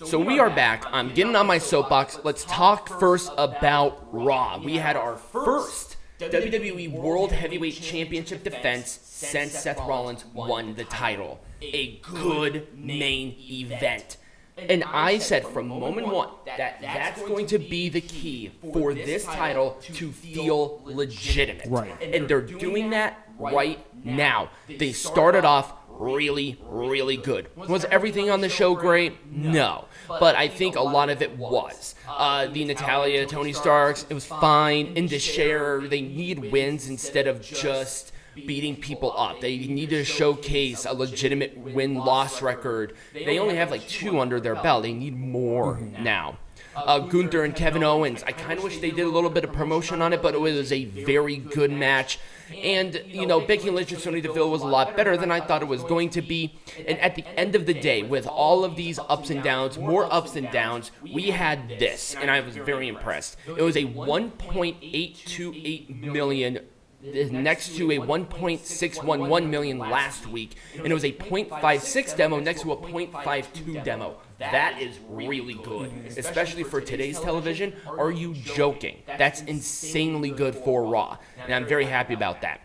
So we are back. I'm getting on my soapbox. Let's talk first about Raw. We had our first WWE World Heavyweight Championship defense since Seth Rollins won the title. A good main event. And I said from moment one that that's going to be the key for this title to feel legitimate. Right. And they're doing that right now. They started off really, really good. Was everything on the show great? No. But I think a lot of it was. The Natalya, Tony Starks, it was fine. In the share, they need wins instead of just beating people up. They need to showcase a legitimate win-loss record. They only have like 2 under their belt. They need more now. Gunther and Kevin Owens, I kind of wish they did a little bit of promotion on it, but it was a very good match. And, you know, Becky Lynch and Sonya Deville was a lot better than I thought it was going to be. And at the end of the day, with all of these ups and downs, more ups and downs, we had this, and I was very impressed. It was a $1.828 million next to a 1.611 million last week, and it was a 0.56 demo next to a 0.52 demo. That is really good, especially for today's television. Are you joking? That's insanely good for Raw, and I'm very happy about that.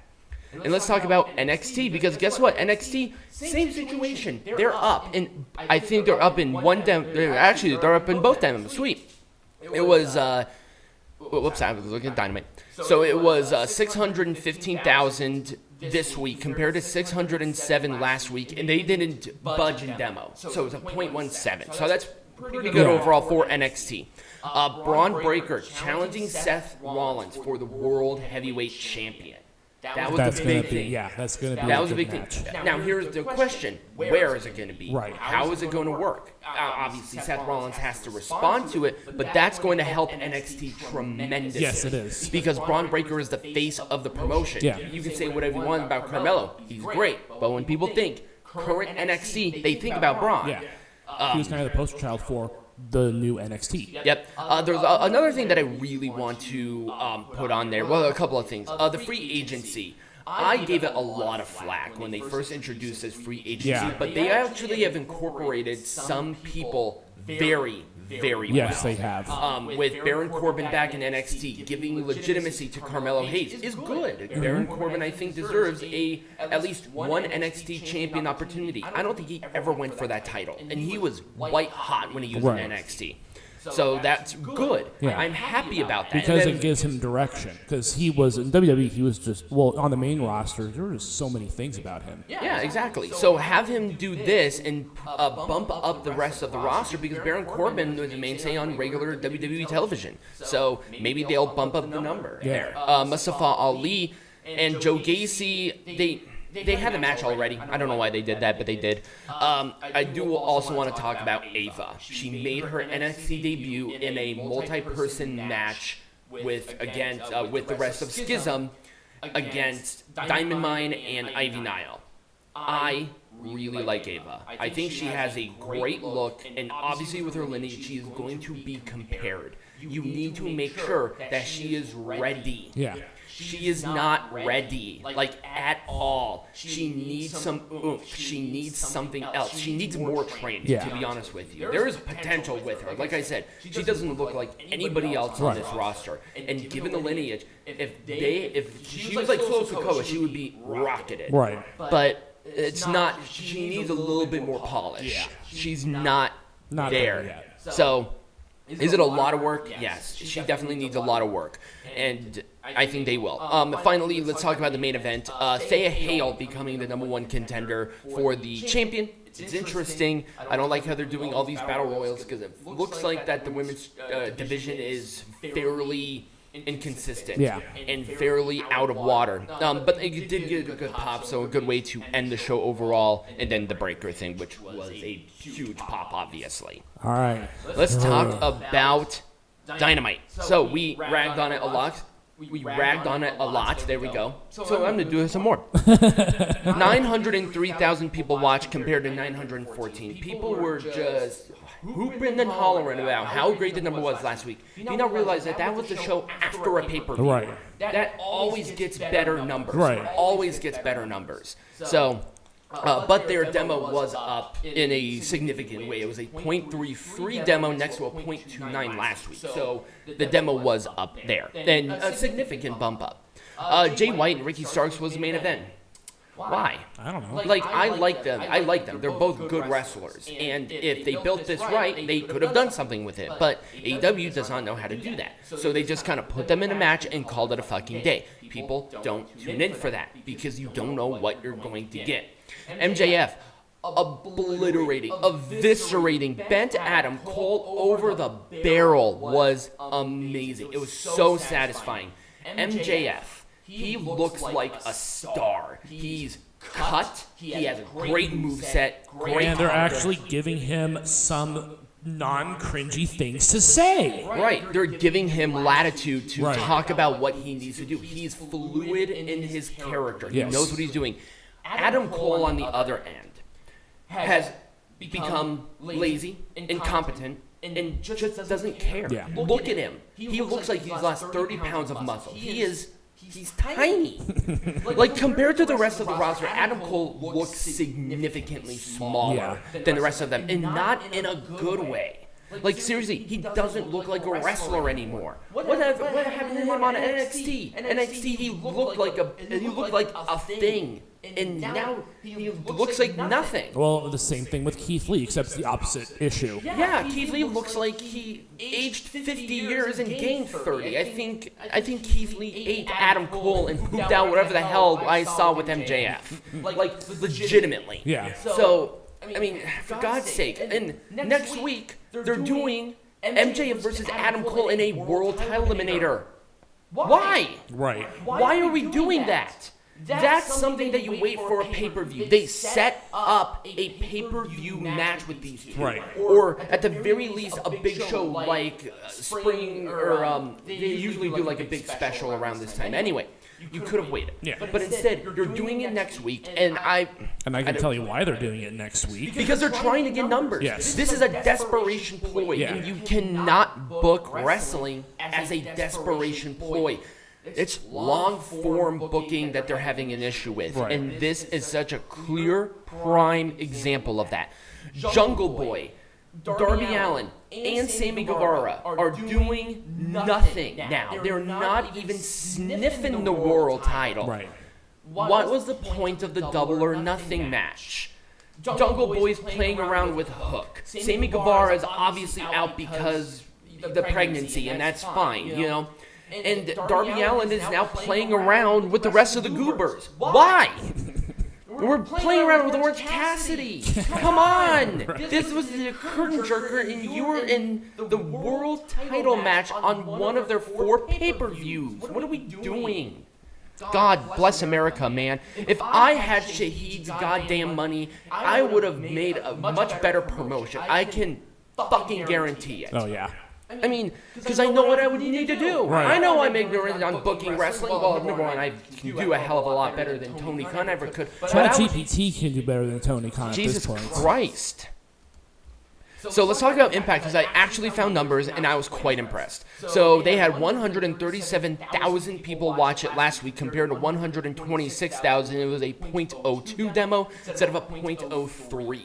And let's talk about NXT, because guess what? NXT, same situation. They're up, and I think they're up in one demo. Actually, they're up in both demos. Sweet. It was, whoops, I was looking at Dynamite. So it was 615,000 this week compared to 607 last week, and they didn't budge in demo. So it was a 0.17. So that's pretty good overall for NXT. Braun Breaker challenging Seth Rollins for the World Heavyweight Champion. That was the big thing. Yeah, that's going to be that was a big thing. Now, here's the question. Where is it going to be? Right. How is it going to work? Obviously, Seth Rollins has to respond to it, but that's going to help NXT tremendously. Yes, it is. Because Braun Breaker is the face of the promotion. Yeah. You can say whatever you want about Carmelo. He's great. But when people think current NXT, they think about Braun. Yeah. He was kind of the poster child for the new NXT. Yep. There's another thing that I really want to put on there. Well, a couple of things. The free agency. I gave it a lot of flack when they first introduced this free agency, but they actually have incorporated some people very, very well. Yes, they have. With Baron Corbin back in NXT, giving legitimacy to Carmelo Hayes is good. Baron Corbin, I think, deserves at least one NXT champion opportunity. I don't think he ever went for that title, and he was white hot when he was in NXT. So that's good. Yeah. I'm happy about that. Because it gives him direction. Because he was, in WWE, he was just, well, on the main roster, there were just so many things about him. Yeah, exactly. So have him do this and bump up the rest of the roster, because Baron Corbin was a mainstay on regular WWE television. So maybe they'll bump up the number there. Mustafa Ali and Joe Gacy, they had the match already. I don't know why they did that, but they did. I do also want to talk about Ava. She made her NXT debut in a multi-person match with the rest of Schism against Diamond Mine and Ivy Nile. I really like Ava. I think she has a great look, and obviously with her lineage, she is going to be compared. You need to make sure that she is ready. Yeah. She is not ready, like, at all. She needs some oomph. She needs something else. She needs more training, to be honest with you. There is potential with her. Like I said, she doesn't look like anybody else on this roster. And given the lineage, if she was like Solo Sikoa, she would be rocketed. Right. But it's not. She needs a little bit more polish. Yeah. She's not there yet. So, is it a lot of work? Yes. She definitely needs a lot of work. And I think they will. Finally, let's talk about the main event. Thea Hale becoming the #1 contender for the champion. It's interesting. I don't like how they're doing all these battle royals, because it looks like that the women's division is fairly inconsistent and fairly out of water. But it did get a good pop, so a good way to end the show overall. And then the breaker thing, which was a huge pop, obviously. All right. Let's talk about Dynamite. So we ragged on it a lot. There we go. So I'm going to do some more. 903,000 people watched compared to 914. People were just hooping and hollering about how great the number was last week. Do you not realize that was the show after a pay-per-view? Right. That always gets better numbers. Right. Always gets better numbers. So But their demo was up in a significant way. It was a .33 demo next to a .29 last week. So the demo was up there. And a significant bump up. Jay White and Ricky Starks was the main event. Why? I don't know. Like, I like them. They're both good wrestlers. And if they built this right, they could have done something with it. But AEW does not know how to do that. So they just kind of put them in a match and called it a fucking day. People don't tune in for that because you don't know what you're going to get. MJF obliterating, eviscerating, bent Adam Cole over the barrel was amazing. It was so satisfying. MJF, he looks like a star. He's cut. He has a great moveset. And they're actually giving him some non-cringy things to say. Right. They're giving him latitude to talk about what he needs to do. He's fluid in his character. He knows what he's doing. Adam Cole, on the other end, has become lazy, incompetent, and just doesn't care. Yeah. Look at him. He looks like he's lost 30 pounds of muscle. He's tiny. Like, compared to the rest of the roster, Adam Cole looks significantly smaller than the rest of them, and not in a good way. Like, seriously, he doesn't look like a wrestler anymore. What happened to him on NXT? NXT, he looked like a thing. And now he looks like nothing. Well, the same thing with Keith Lee, except it's the opposite issue. Yeah, Keith Lee looks like he aged 50 years and gained 30. I think Keith Lee ate Adam Cole and pooped out whatever the hell I saw with MJF. Like legitimately. Yeah. So, I mean, for God's sake. And next week, they're doing MJF versus Adam Cole in a world title eliminator. Why? Right. Why are we doing that? That's something that you wait for a pay-per-view. They set up a pay-per-view match with these two. Right. Or at the very least, a big show like Spring, or they usually do like a big special around this time. Anyway, you could have waited. Yeah. But instead, you're doing it next week, and I can tell you why they're doing it next week. Because they're trying to get numbers. Yes. This is a desperation ploy, and you cannot book wrestling as a desperation ploy. It's long-form booking that they're having an issue with, and this is such a clear, prime example of that. Jungle Boy, Darby Allin, and Sammy Guevara are doing nothing now. They're not even sniffing the world title. Right. What was the point of the Double or Nothing match? Jungle Boy's playing around with Hook. Sammy Guevara is obviously out because of the pregnancy, and that's fine, you know? And Darby Allin is now playing around with the rest of the Goobers. Why? We're playing around with Orange Cassidy. Come on. This was the curtain jerker, and you were in the world title match on one of their 4 pay-per-views. What are we doing? God bless America, man. If I had Shahid's goddamn money, I would have made a much better promotion. I can fucking guarantee it. Oh, yeah. I mean, because I know what I would need to do. Right. I know I'm ignorant on booking wrestling. Well, number one, I can do a hell of a lot better than Tony Khan ever could. ChatGPT can do better than Tony Khan at Jesus this point. Christ. So let's talk about Impact, because I actually found numbers, and I was quite impressed. So they had 137,000 people watch it last week compared to 126,000. It was a .02 demo instead of a .03.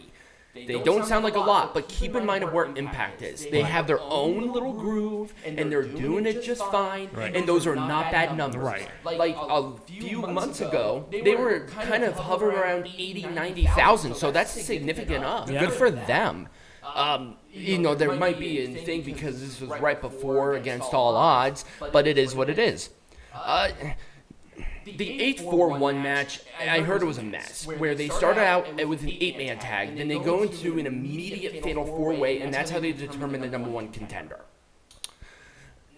They don't sound like a lot, but keep in mind of where Impact is. They have their own little groove, and they're doing it just fine, and those are not bad numbers. Right. Like a few months ago, they were kind of hovering around 80, 90,000, so that's significant up. Yeah. Good for them. You know, there might be a thing because this was right before Against All Odds, but it is what it is. The 8-4-1 match, I heard it was a mess, where they started out with an 8-man tag, then they go into an immediate fatal 4-way, and that's how they determine the number 1 contender.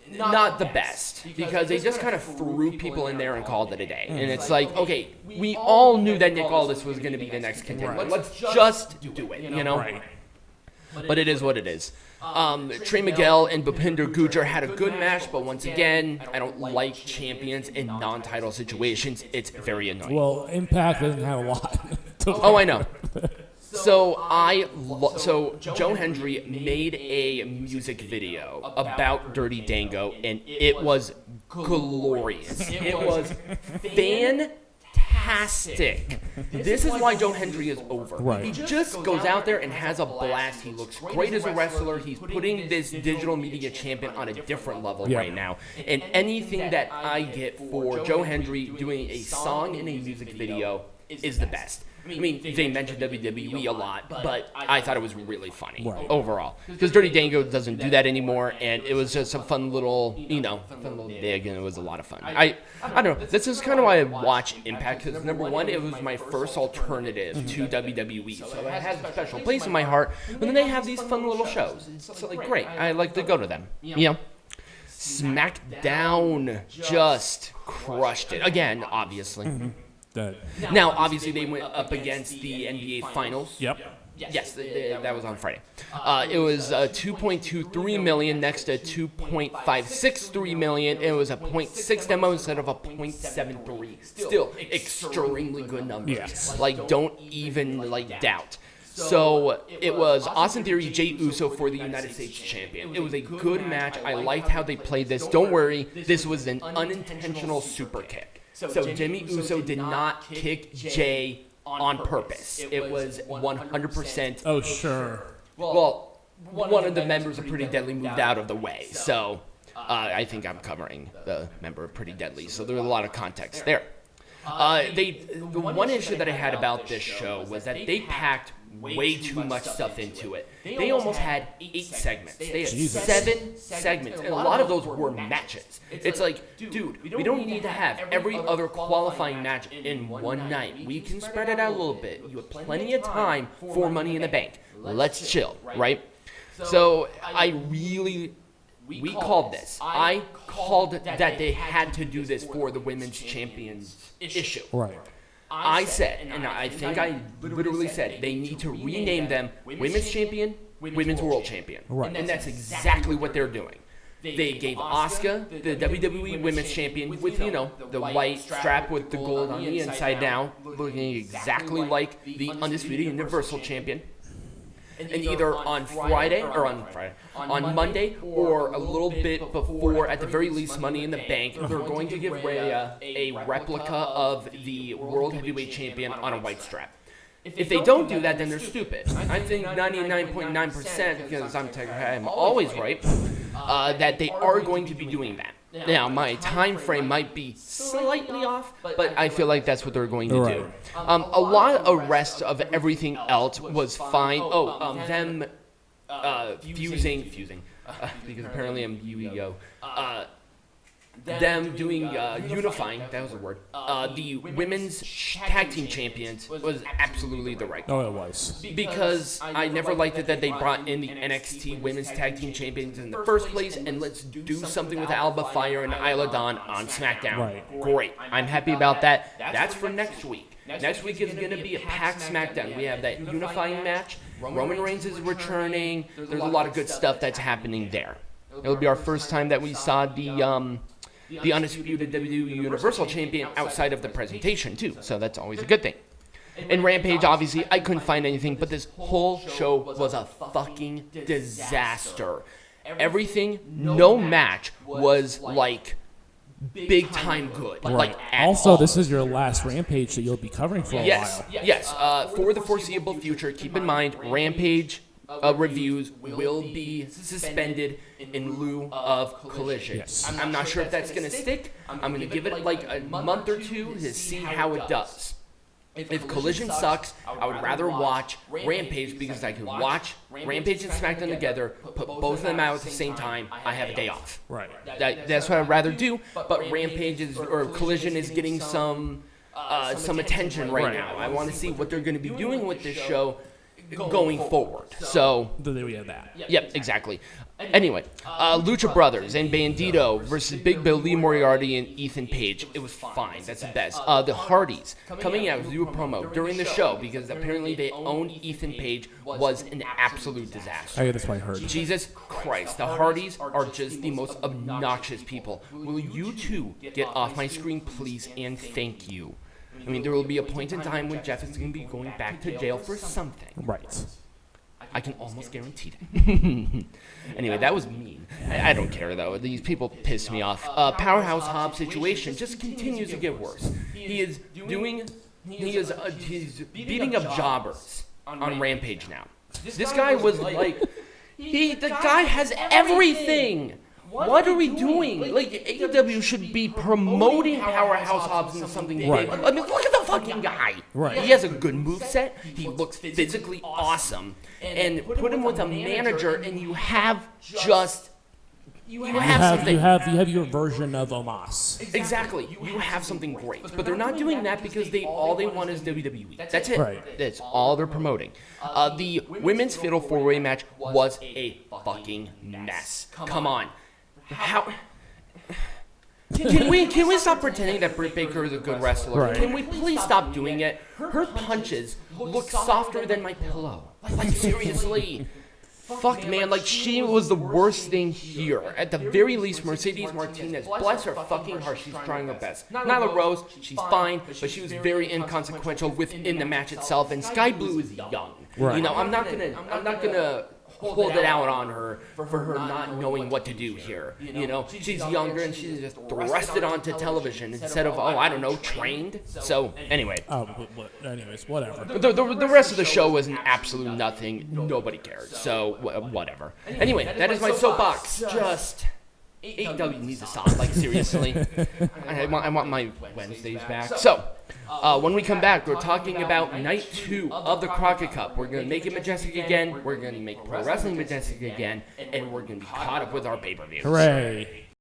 Not the best, because they just kind of threw people in there and called it a day. And it's like, okay, we all knew that Nick Aldis was going to be the next contender. Let's just do it, you know? Right. But it is what it is. Trey Miguel and Bhupinder Gujjar had a good match, but once again, I don't like champions in non-title situations. It's very annoying. Well, Impact doesn't have a lot. Oh, I know. So Joe Hendry made a music video about Dirty Dango, and it was glorious. It was fantastic. fantastic. This is why Joe Hendry is over. Right. He just goes out there and has a blast. He looks great as a wrestler. He's putting this digital media champion on a different level right now. And anything that I get for Joe Hendry doing a song in a music video is the best. I mean, they mentioned WWE a lot, but I thought it was really funny overall. Because Dirty Dango doesn't do that anymore, and it was just a fun little, fun little dig, and it was a lot of fun. I don't know. This is kind of why I watch Impact, because number one, it was my first alternative to WWE, so it has a special place in my heart. But then they have these fun little shows. It's like, great. I like to go to them. SmackDown just crushed it. Again, obviously. Now, obviously, they went up against the NBA Finals. Yep. Yes, that was on Friday. It was $2.23 million next to $2.563 million. It was a 0.6 demo instead of a 0.73. Still, extremely good numbers. Yes. Like, don't even doubt. So it was Austin Theory, Jey Uso for the United States champion. It was a good match. I liked how they played this. Don't worry, this was an unintentional super kick. So Jimmy Uso did not kick Jay on purpose. It was 100%. Oh, sure. Well, one of the members of Pretty Deadly moved out of the way. So I think I'm covering the member of Pretty Deadly. So there was a lot of context there. The one issue that I had about this show was that they packed way too much stuff into it. They almost had 8 segments. They had 7 segments, and a lot of those were matches. It's like, dude, we don't need to have every other qualifying match in one night. We can spread it out a little bit. You have plenty of time for Money in the Bank. Let's chill, right? So we called this. I called that they had to do this for the women's champions issue. Right. I said, and I think I literally said, they need to rename them Women's Champion, Women's World Champion. Right. And that's exactly what they're doing. They gave Asuka the WWE Women's Champion with, the white strap with the gold on the inside down, looking exactly like the Undisputed Universal Champion. And either on Monday, or a little bit before, at the very least, Money in the Bank, they're going to give Rhea a replica of the World Heavyweight Champion on a white strap. If they don't do that, then they're stupid. I think 99.9%, because I'm Tigerhite, I'm always right, that they are going to be doing that. Now, my time frame might be slightly off, but I feel like that's what they're going to do. A lot of rest of everything else was fine. Them fusing, because apparently I'm UEO. Them doing unifying, that was the word, the women's tag team champions was absolutely the right call. Oh, it was. Because I never liked it that they brought in the NXT women's tag team champions in the first place, and let's do something with Alba Fire and Isla Dawn on SmackDown. Right. Great. I'm happy about that. That's for next week. Next week is going to be a packed SmackDown. We have that unifying match. Roman Reigns is returning. There's a lot of good stuff that's happening there. It'll be our first time that we saw the undisputed WWE Universal Champion outside of the presentation, too. So that's always a good thing. And Rampage, obviously, I couldn't find anything, but this whole show was a fucking disaster. Everything, no match was, big time good. Right. Also, all. This is your last Rampage that you'll be covering for a while. Yes. For the foreseeable future, keep in mind, Rampage reviews will be suspended in lieu of Collision. Yes. I'm not sure if that's going to stick. I'm going to give it a month or two to see how it does. If Collision sucks, I would rather watch Rampage, because I can watch Rampage and SmackDown together, put both of them out at the same time. I have a day off. Right. That's what I'd rather do. But Collision is getting some attention right now. I want to see what they're going to be doing with this show going forward. So there we have that. Yep, exactly. Anyway, Lucha Brothers and Bandito versus Big Bill, Lee Moriarty, and Ethan Page. It was fine. That's the best. The Hardys coming out to do a promo during the show, because apparently they owned Ethan Page, was an absolute disaster. Yeah, that's what I heard. Jesus Christ. The Hardys are just the most obnoxious people. Will you two get off my screen, please, and thank you. I mean, there will be a point in time when Jeff is going to be going back to jail for something. Right. I can almost guarantee that. Anyway, that was mean. I don't care though. These people piss me off. Powerhouse Hobbs situation just continues to get worse. He's beating up jobbers on Rampage now. This guy was like, the guy has everything. What are we doing? Like, AEW should be promoting Powerhouse Hobbs into something big. Right. I mean, look at the fucking guy. Right. He has a good moveset. He looks physically awesome. And put him with a manager, and you have just... You have your version of Omos. Exactly. You have something great. But they're not doing that because all they want is WWE. That's it. Right. That's all they're promoting. The women's Fatal 4-Way match was a fucking mess. Come on. How... Can we stop pretending that Britt Baker is a good wrestler? Right. Can we please stop doing it? Her punches look softer than my pillow. Like, seriously. Fuck, man, like, she was the worst thing here. At the very least, Mercedes Martinez, bless her fucking heart, she's trying her best. Nyla Rose, she's fine, but she was very inconsequential within the match itself, and Sky Blue is young. Right. You know, I'm not gonna hold it out on her for her not knowing what to do here. You know, she's younger and she's just thrust it onto television instead of, I don't know, trained. So, anyway. Anyways, whatever. The rest of the show was an absolute nothing. Nobody cared. So, whatever. Anyway, that is my soapbox. Just... AEW needs to stop, like, seriously. I want my Wednesdays back. So, when we come back, we're talking about Night 2 of the Crockett Cup. We're going to make it majestic again, we're going to make pro wrestling majestic again, and we're going to be caught up with our pay-per-views. Hooray.